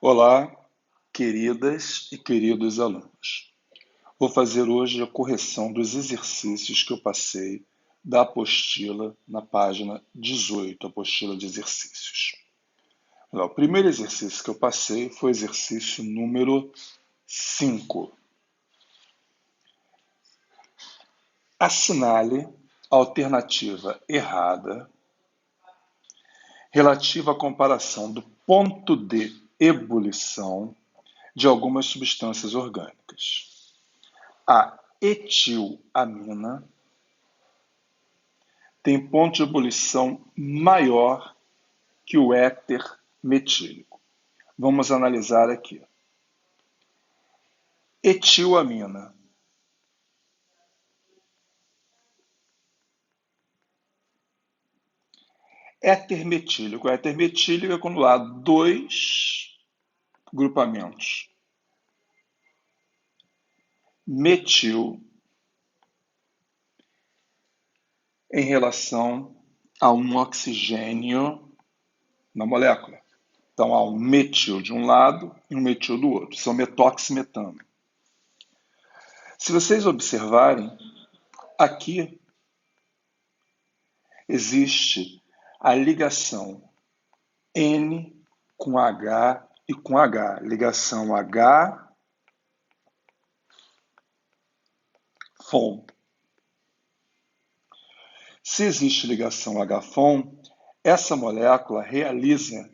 Olá, queridas e queridos alunos. Vou fazer hoje a correção dos exercícios que eu passei da apostila na página 18, apostila de exercícios. O primeiro exercício que eu passei foi o exercício número 5. Assinale a alternativa errada relativa à comparação do ponto de ebulição de algumas substâncias orgânicas. A etilamina tem ponto de ebulição maior que o éter metílico. Vamos analisar aqui. Etilamina. Éter metílico. Éter metílico é quando há dois grupamentos. Metil em relação a um oxigênio na molécula. Então, há um metil de um lado e um metil do outro. São metoximetano. Se vocês observarem, aqui existe a ligação N com H e com H. Ligação H-FON. Se existe ligação H-FON, essa molécula realiza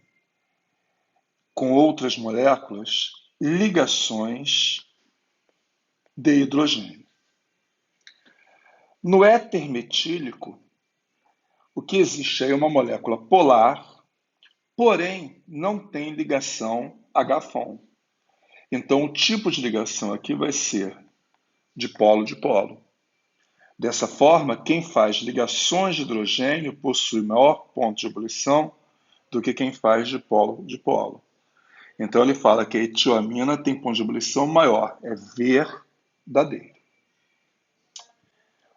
com outras moléculas ligações de hidrogênio. No éter metílico, o que existe aí é uma molécula polar, porém não tem ligação H-FON. Então, o tipo de ligação aqui vai ser de polo. Dessa forma, quem faz ligações de hidrogênio possui maior ponto de ebulição do que quem faz de polo. Então, ele fala que a etilamina tem ponto de ebulição maior. É verdadeiro.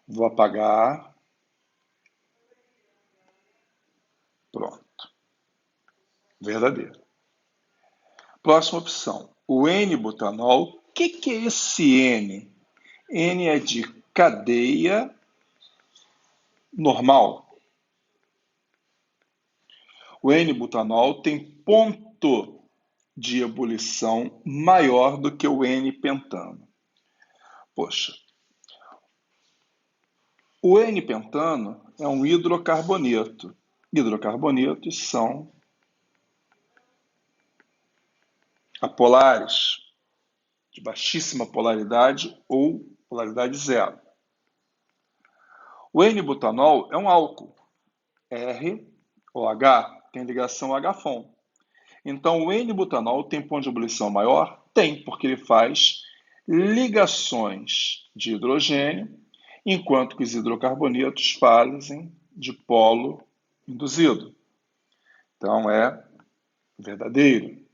Vou apagar. Pronto. Verdadeiro. Próxima opção. O N-butanol. O que é esse N? N é de cadeia normal. O N-butanol tem ponto de ebulição maior do que o N-pentano. Poxa, o N-pentano é um hidrocarboneto. Hidrocarbonetos são apolares, de baixíssima polaridade ou polaridade zero. O N-butanol é um álcool. R ou H tem ligação H-FON. Então, o N-butanol tem ponto de ebulição maior? Tem, porque ele faz ligações de hidrogênio, enquanto que os hidrocarbonetos fazem de polo induzido. Então, é verdadeiro.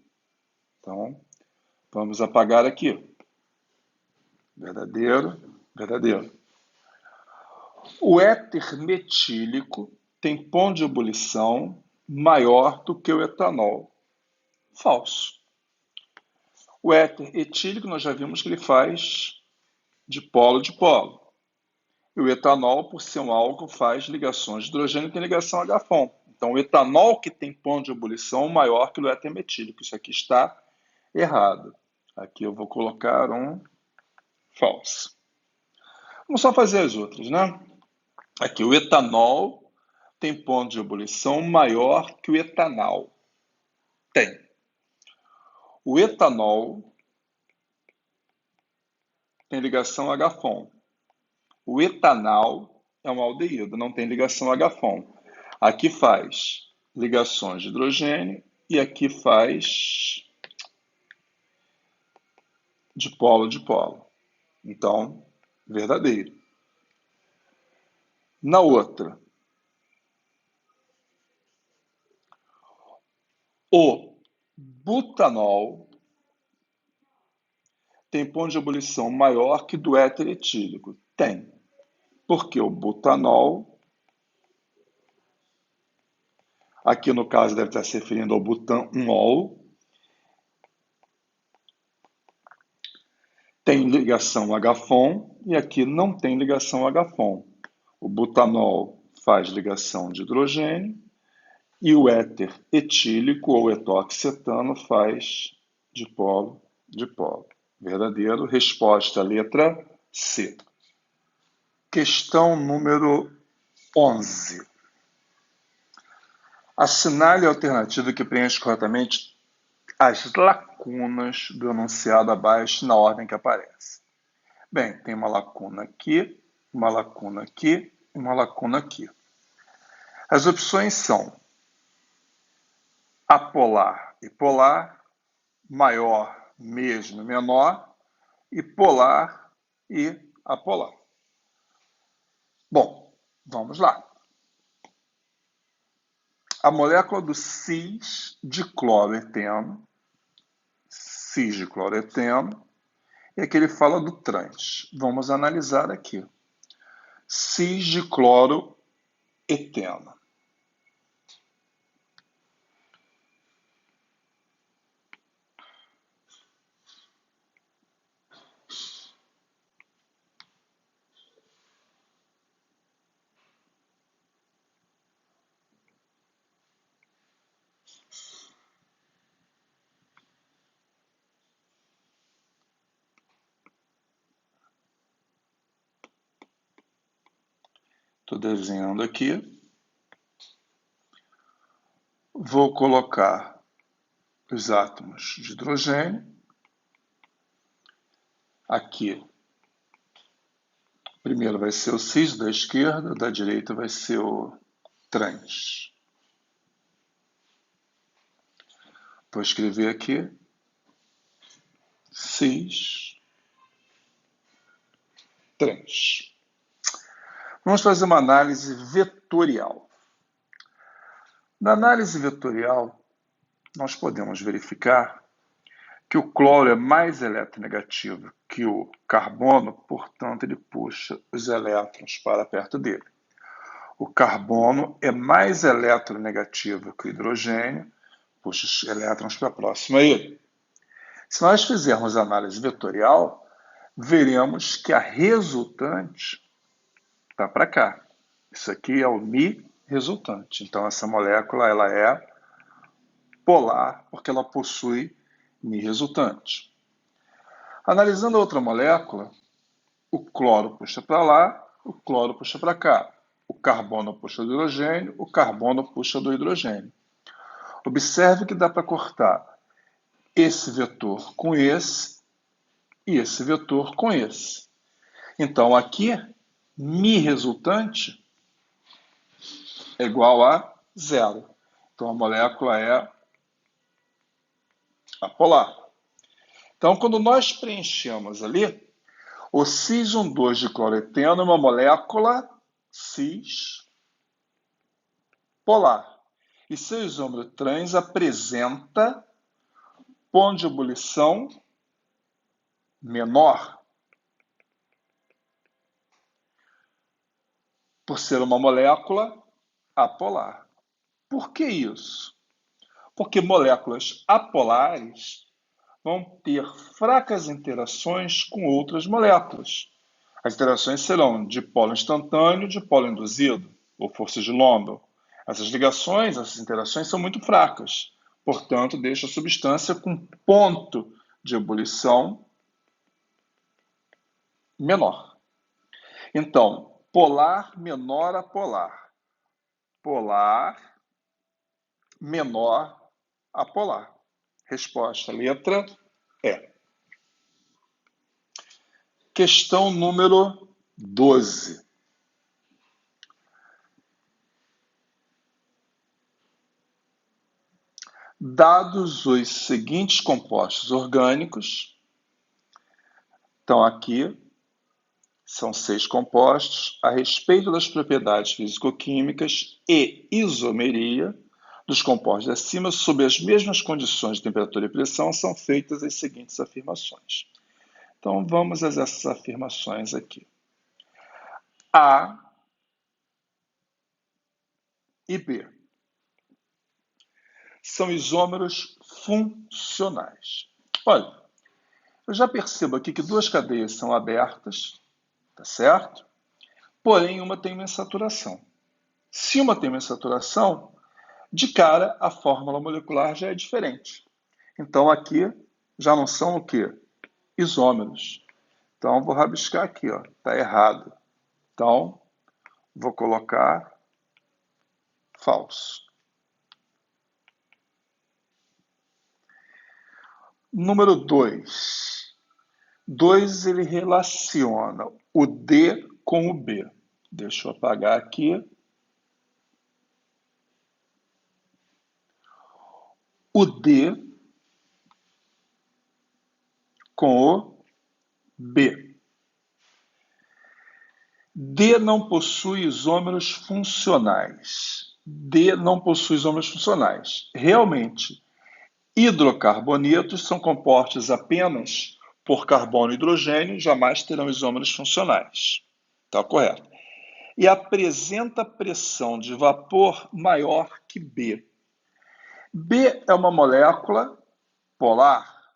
Então, vamos apagar aqui. Verdadeiro, verdadeiro. O éter metílico tem ponto de ebulição maior do que o etanol. Falso. O éter etílico, nós já vimos que ele faz de polo. E o etanol, por ser um álcool, faz ligações de hidrogênio e tem ligação H-FON. Então, o etanol que tem ponto de ebulição maior que o éter metílico. Isso aqui está errado. Aqui eu vou colocar um falso. Vamos só fazer as outras, né? Aqui, o etanol tem ponto de ebulição maior que o etanal. Tem. O etanol tem ligação H-FON. O etanal é um aldeído, não tem ligação H-FON. Aqui faz ligações de hidrogênio e aqui faz de polo. Então, verdadeiro. Na outra, o butanol tem ponto de ebulição maior que do éter etílico. Tem. Porque o butanol, aqui no caso deve estar se referindo ao butanol, tem ligação H-FON e aqui não tem ligação H-FON. O butanol faz ligação de hidrogênio e o éter etílico ou etoxetano faz dipolo. Verdadeiro. Resposta, letra C. Questão número 11. Assinale a alternativa que preenche corretamente as lacunas do enunciado abaixo na ordem que aparece. Bem, tem uma lacuna aqui, uma lacuna aqui e uma lacuna aqui. As opções são apolar e polar, maior, mesmo e menor, e polar e apolar. Bom, vamos lá. A molécula do cis de cloroeteno, e aqui ele fala do trans. Vamos analisar aqui. Cis de cloroeteno. Estou desenhando aqui. Vou colocar os átomos de hidrogênio. Aqui, primeiro vai ser o cis da esquerda, da direita vai ser o trans. Vou escrever aqui cis, trans. Vamos fazer uma análise vetorial. Na análise vetorial, nós podemos verificar que o cloro é mais eletronegativo que o carbono, portanto, ele puxa os elétrons para perto dele. O carbono é mais eletronegativo que o hidrogênio, puxa os elétrons para próximo a ele. Se nós fizermos análise vetorial, veremos que a resultante está para cá. Isso aqui é o Mi resultante. Então, essa molécula ela é polar porque ela possui Mi resultante. Analisando a outra molécula, o cloro puxa para lá, o cloro puxa para cá. O carbono puxa do hidrogênio, o carbono puxa do hidrogênio. Observe que dá para cortar esse vetor com esse e esse vetor com esse. Então, aqui, Mi resultante é igual a zero. Então, a molécula é apolar. Então, quando nós preenchemos ali, o cis-2 de cloroeteno é uma molécula cis polar. E seu isômero trans apresenta ponto de ebulição menor, por ser uma molécula apolar. Por que isso? Porque moléculas apolares vão ter fracas interações com outras moléculas. As interações serão de polo instantâneo, de polo induzido, ou força de London. Essas ligações, essas interações são muito fracas. Portanto, deixa a substância com ponto de ebulição menor. Então, polar menor a polar. Polar menor a polar. Resposta, letra E. Questão número 12. Dados os seguintes compostos orgânicos, então aqui são 6 compostos, a respeito das propriedades físico-químicas e isomeria dos compostos acima, sob as mesmas condições de temperatura e pressão, são feitas as seguintes afirmações. Então vamos a essas afirmações aqui. A e B são isômeros funcionais. Olha, Eu já percebo aqui que duas cadeias são abertas, tá certo? Porém, uma tem uma insaturação. Se uma tem uma insaturação, de cara a fórmula molecular já é diferente. Então aqui já não são o quê? Isômeros. Então vou rabiscar aqui, ó, tá errado. Então vou colocar falso. Número 2. 2 ele relaciona o D com o B. Deixa eu apagar aqui. O D com o B. D não possui isômeros funcionais. D não possui isômeros funcionais. Realmente, hidrocarbonetos são compostos apenas por carbono e hidrogênio, jamais terão isômeros funcionais. Está correto. E apresenta pressão de vapor maior que B. B é uma molécula polar.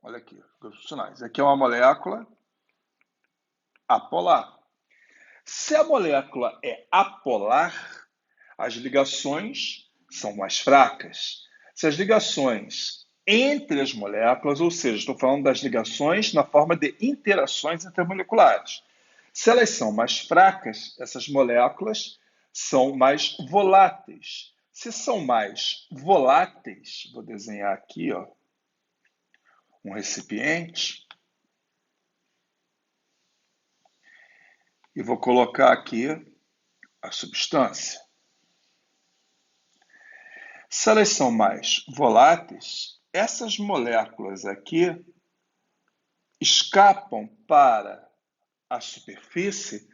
Olha aqui, grupos funcionais. Aqui é uma molécula apolar. Se a molécula é apolar, as ligações são mais fracas. Se as ligações entre as moléculas, ou seja, estou falando das ligações na forma de interações intermoleculares. Se elas são mais fracas, essas moléculas são mais voláteis. Se são mais voláteis, vou desenhar aqui, ó, um recipiente e vou colocar aqui a substância. Se elas são mais voláteis, essas moléculas aqui escapam para a superfície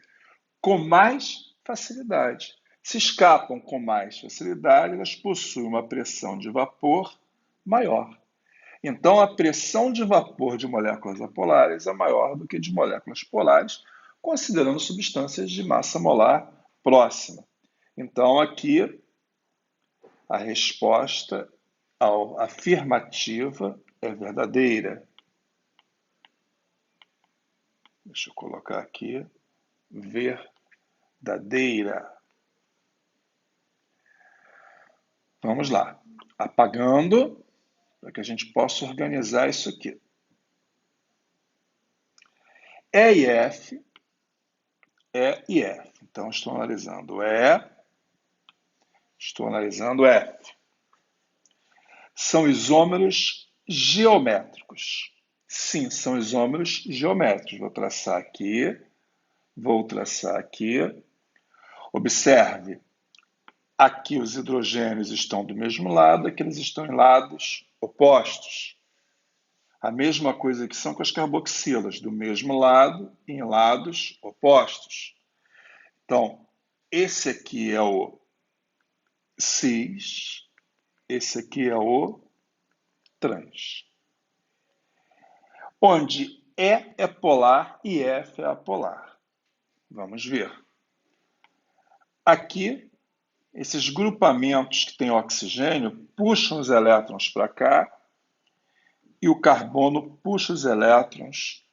com mais facilidade. Se escapam com mais facilidade, elas possuem uma pressão de vapor maior. Então, a pressão de vapor de moléculas apolares é maior do que de moléculas polares, considerando substâncias de massa molar próxima. Então, aqui, a resposta afirmativa é verdadeira. Deixa eu colocar aqui, verdadeira. Vamos lá, apagando, para que a gente possa organizar isso aqui. E e F, E e F. Então, estou analisando E, estou analisando F. São isômeros geométricos. Sim, são isômeros geométricos. Vou traçar aqui, vou traçar aqui. Observe, aqui os hidrogênios estão do mesmo lado, aqui eles estão em lados opostos. A mesma coisa que são com as carboxilas, do mesmo lado, em lados opostos. Então, esse aqui é o cis, esse aqui é o trans. Onde E é polar e F é apolar. Vamos ver. Aqui, esses grupamentos que têm oxigênio puxam os elétrons para cá e o carbono puxa os elétrons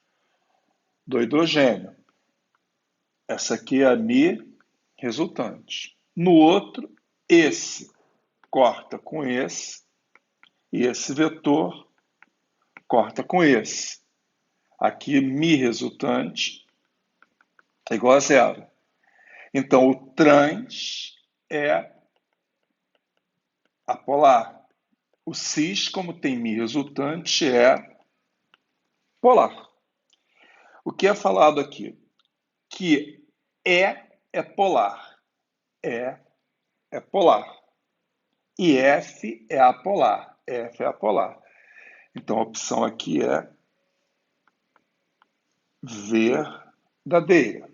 do hidrogênio. Essa aqui é a Mi resultante. No outro, esse corta com esse e esse vetor corta com esse. Aqui, Mi resultante é igual a zero. Então, o trans é apolar. O cis, como tem Mi resultante, é polar. O que é falado aqui? Que é polar. É polar. E F é apolar. F é apolar. Então, a opção aqui é verdadeira.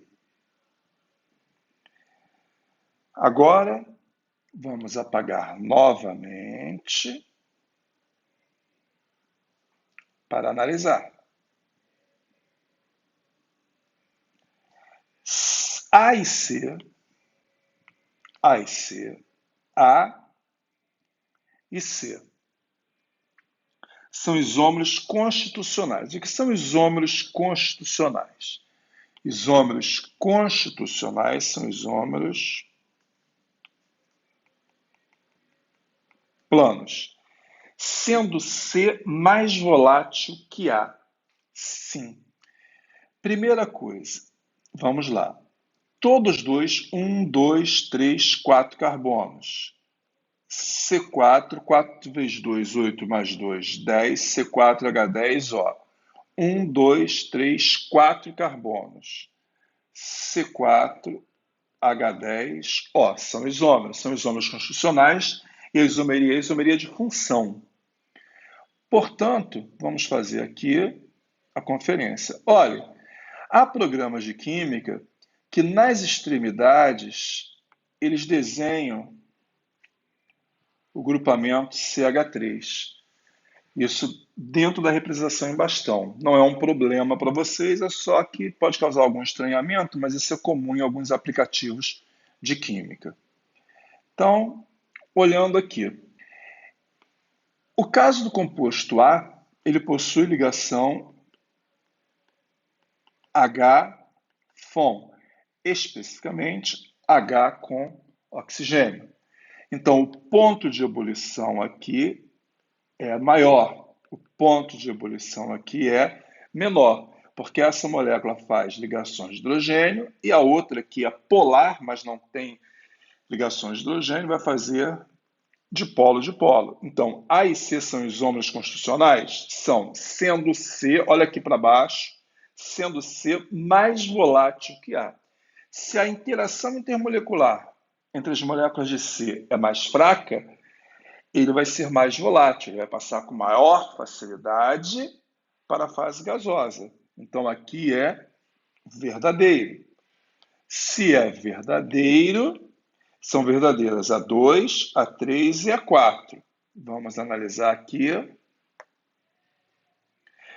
Agora, vamos apagar novamente para analisar. A e C, A e C, A e C. são isômeros constitucionais. O que são isômeros constitucionais? Isômeros constitucionais são isômeros planos, sendo C mais volátil que A. Sim. Primeira coisa, vamos lá. Todos dois, 1, 2, 3, 4 carbonos. C4, 4 vezes 2, 8 mais 2, 10. C4H10, ó. 1, 2, 3, 4 carbonos. C4H10, ó, são isômeros constitucionais e a isomeria é a isomeria de função. Portanto, vamos fazer aqui a conferência. Olha, há programas de química que nas extremidades eles desenham o grupamento CH3. Isso dentro da representação em bastão. Não é um problema para vocês, é só que pode causar algum estranhamento, mas isso é comum em alguns aplicativos de química. Então, olhando aqui. O caso do composto A, ele possui ligação H-FON, especificamente H com oxigênio. Então, o ponto de ebulição aqui é maior, o ponto de ebulição aqui é menor, porque essa molécula faz ligações de hidrogênio e a outra, que é polar, mas não tem ligações de hidrogênio, vai fazer dipolo dipolo. Então, A e C são isômeros constitucionais? São, sendo C, olha aqui para baixo, sendo C mais volátil que A. Se a interação intermolecular entre as moléculas de C é mais fraca, ele vai ser mais volátil, ele vai passar com maior facilidade para a fase gasosa. Então, aqui é verdadeiro. Se é verdadeiro, são verdadeiras a 2, a 3 e a 4. Vamos analisar aqui.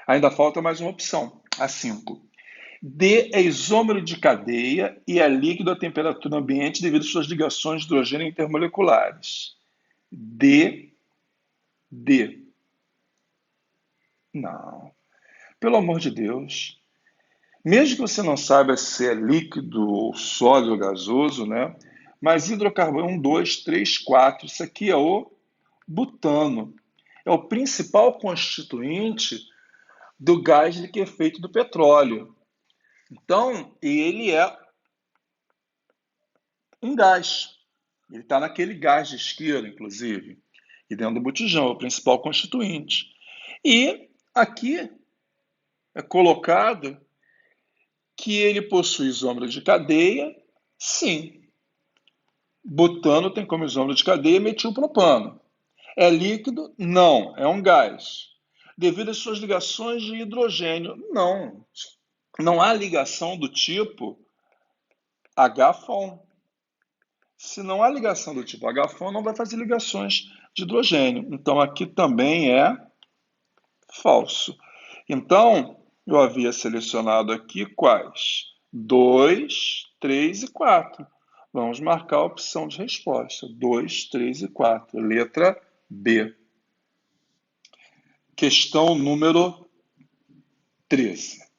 Ainda falta mais uma opção, a 5. D é isômero de cadeia e é líquido a temperatura ambiente devido às suas ligações de hidrogênio intermoleculares. D. Não. Pelo amor de Deus. Mesmo que você não saiba se é líquido ou sólido ou gasoso, né? Mas hidrocarbono 1, 2, 3, 4. Isso aqui é o butano. É o principal constituinte do gás liquefeito do petróleo. Então, ele é um gás. Ele está naquele gás de isqueiro, inclusive. E dentro do botijão, é o principal constituinte. E aqui é colocado que ele possui isômero de cadeia, sim. Butano tem como isômero de cadeia metilpropano. É líquido? Não, é um gás. Devido às suas ligações de hidrogênio? Não. Não há ligação do tipo H-FON. Se não há ligação do tipo H-FON, não vai fazer ligações de hidrogênio. Então, aqui também é falso. Então, eu havia selecionado aqui quais? 2, 3 e 4. Vamos marcar a opção de resposta. 2, 3 e 4. Letra B. Questão número 13.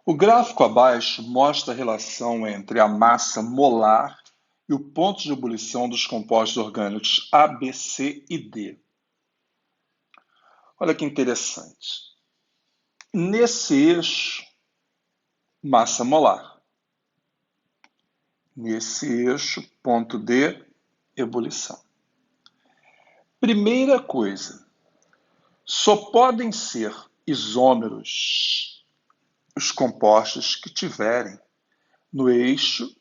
O gráfico abaixo mostra a relação entre a massa molar e o ponto de ebulição dos compostos orgânicos A, B, C e D. Olha que interessante. Nesse eixo, massa molar. Nesse eixo, ponto de ebulição. Primeira coisa, só podem ser isômeros os compostos que tiverem no eixo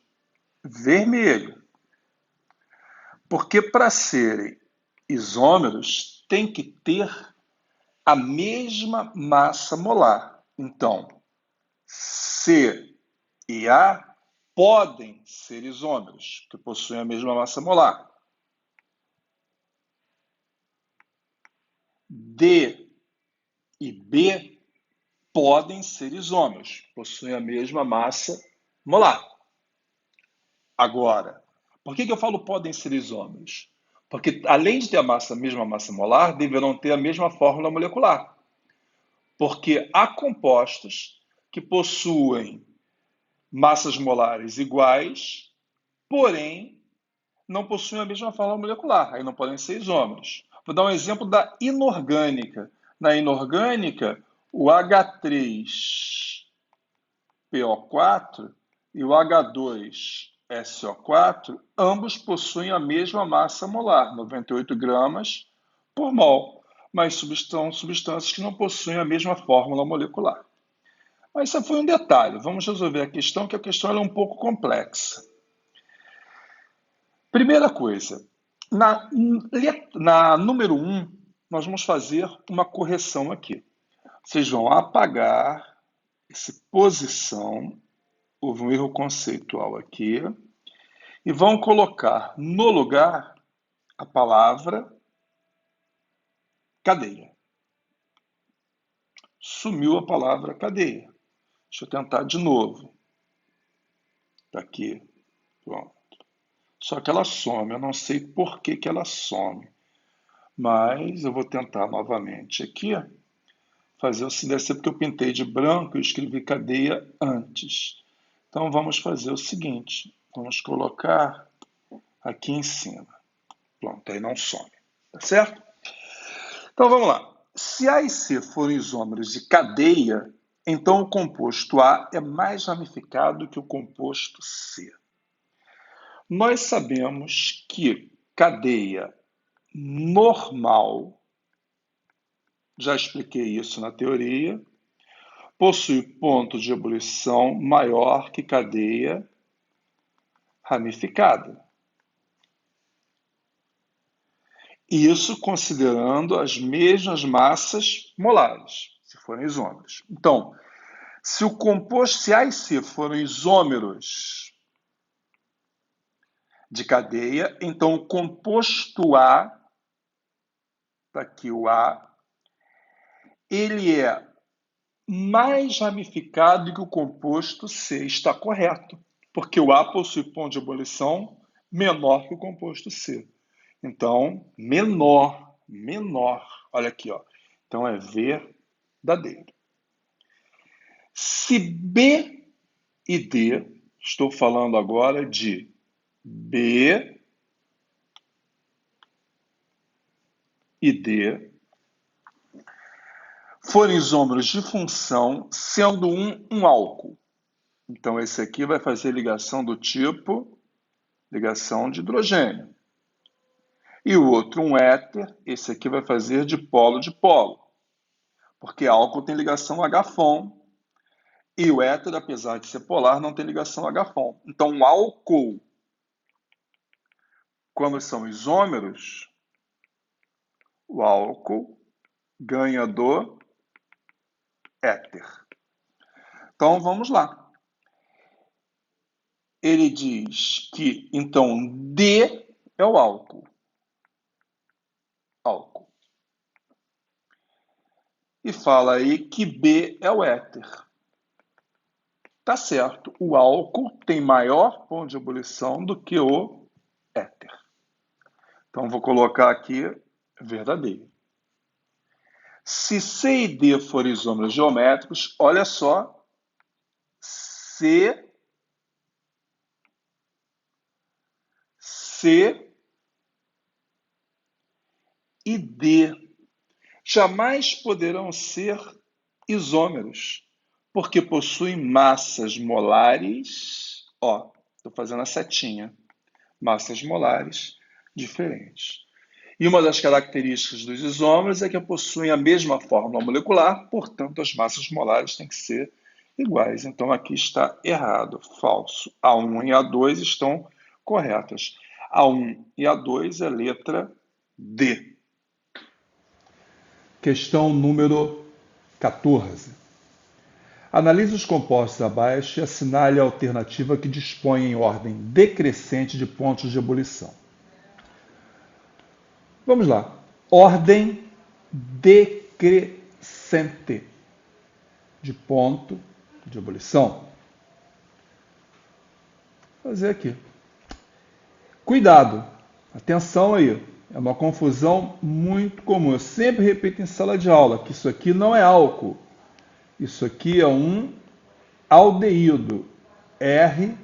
vermelho. Porque para serem isômeros, tem que ter a mesma massa molar. Então, C e A podem ser isômeros, que possuem a mesma massa molar. D e B podem ser isômeros, possuem a mesma massa molar. Agora, por que eu falo podem ser isômeros? Porque além de ter a mesma massa molar, deverão ter a mesma fórmula molecular. Porque há compostos que possuem massas molares iguais, porém não possuem a mesma fórmula molecular. Aí não podem ser isômeros. Vou dar um exemplo da inorgânica. Na inorgânica, o H3PO4 e o H2SO4, ambos possuem a mesma massa molar, 98 gramas por mol, mas são substâncias que não possuem a mesma fórmula molecular. Mas isso foi um detalhe. Vamos resolver a questão, que a questão é um pouco complexa. Primeira coisa, na número 1, nós vamos fazer uma correção aqui. Vocês vão apagar esse posição, houve um erro conceitual aqui, e vão colocar no lugar a palavra cadeia. Sumiu a palavra cadeia. Deixa eu tentar de novo. Está aqui. Pronto. Só que ela some. Eu não sei por que ela some. Mas eu vou tentar novamente aqui. Fazer o seguinte, deve ser porque eu pintei de branco e escrevi cadeia antes. Então vamos fazer o seguinte. Vamos colocar aqui em cima. Pronto, aí não some. Tá certo? Então vamos lá. Se A e C forem isômeros de cadeia, então o composto A é mais ramificado que o composto C. Nós sabemos que cadeia normal, já expliquei isso na teoria, possui ponto de ebulição maior que cadeia ramificada. Isso considerando as mesmas massas molares, se forem isômeros. Então, se o composto, se A e C forem isômeros de cadeia, então o composto A, está aqui o A, ele é mais ramificado que o composto C. Está correto, porque o A possui ponto de ebulição menor que o composto C. Então, menor. Olha aqui, ó. Então é verdadeiro. Se B e D, estou falando agora de B e D, forem isômeros de função, sendo um álcool. Então, esse aqui vai fazer ligação do tipo ligação de hidrogênio. E o outro, um éter, esse aqui vai fazer de polo, porque álcool tem ligação H-FON, e o éter, apesar de ser polar, não tem ligação H-FON. Então, o álcool, quando são isômeros, o álcool ganha do éter. Então, vamos lá. Ele diz que, então, D é o álcool. E fala aí que B é o éter. Tá certo, o álcool tem maior ponto de ebulição do que o éter. Então, vou colocar aqui verdadeiro. Se C e D forem isômeros geométricos, olha só, C e D jamais poderão ser isômeros, porque possuem massas molares, ó, estou fazendo a setinha, massas molares diferentes. E uma das características dos isômeros é que possuem a mesma fórmula molecular, portanto, as massas molares têm que ser iguais. Então, aqui está errado, falso. A1 e A2 estão corretas. A1 e A2 é letra D. Questão número 14. Analise os compostos abaixo e assinale a alternativa que dispõe em ordem decrescente de pontos de ebulição. Vamos lá. Ordem decrescente de ponto de ebulição. Vou fazer aqui. Cuidado. Atenção aí. É uma confusão muito comum. Eu sempre repito em sala de aula que isso aqui não é álcool. Isso aqui é um aldeído. RCOOH.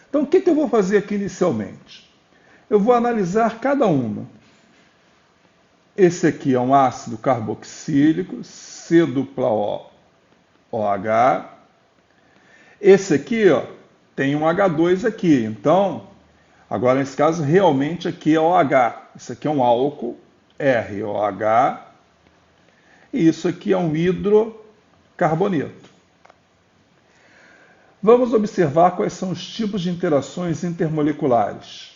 Então, o que eu vou fazer aqui inicialmente? Eu vou analisar cada uma. Esse aqui é um ácido carboxílico, COOH. Esse aqui, ó, tem um H2 aqui. Então, agora nesse caso, realmente aqui é OH. Isso aqui é um álcool, ROH. E isso aqui é um hidrocarboneto. Vamos observar quais são os tipos de interações intermoleculares.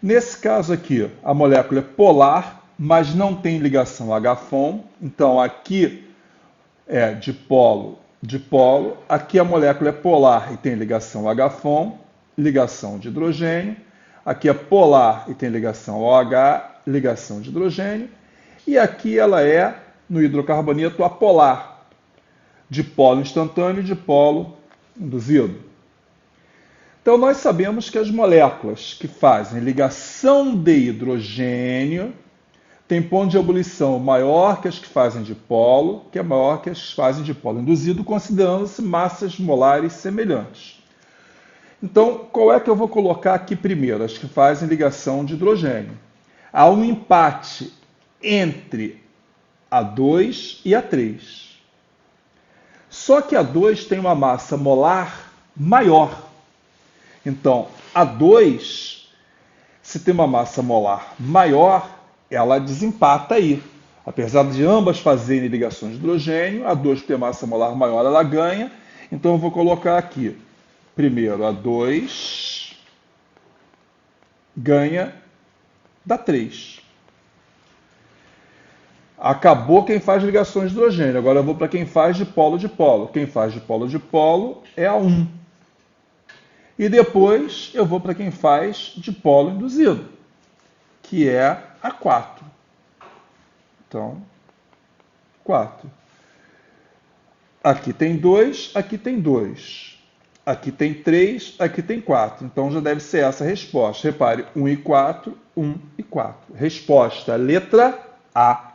Nesse caso aqui, a molécula é polar, mas não tem ligação H-FON. Então, aqui é dipolo, dipolo. Aqui a molécula é polar e tem ligação H-FON, ligação de hidrogênio. Aqui é polar e tem ligação OH, ligação de hidrogênio. E aqui ela é, no hidrocarboneto, apolar, dipolo instantâneo e dipolo induzido. Então, nós sabemos que as moléculas que fazem ligação de hidrogênio têm ponto de ebulição maior que as que fazem dipolo, que é maior que as que fazem dipolo induzido, considerando-se massas molares semelhantes. Então, qual é que eu vou colocar aqui primeiro? As que fazem ligação de hidrogênio. Há um empate entre a 2 e a 3. Só que a 2 tem uma massa molar maior. Então, a 2, se tem uma massa molar maior, ela desempata aí. Apesar de ambas fazerem ligações de hidrogênio, a 2 por ter massa molar maior, ela ganha. Então, eu vou colocar aqui, primeiro, a 2 ganha da 3. Acabou quem faz ligações de hidrogênio. Agora eu vou para quem faz dipolo-dipolo. Quem faz dipolo-dipolo é a 1. E depois eu vou para quem faz dipolo induzido, que é a 4. Então, 4. Aqui tem 2, aqui tem 2. Aqui tem 3, aqui tem 4. Então já deve ser essa a resposta. Repare, 1 e 4, 1 e 4. Resposta, letra A.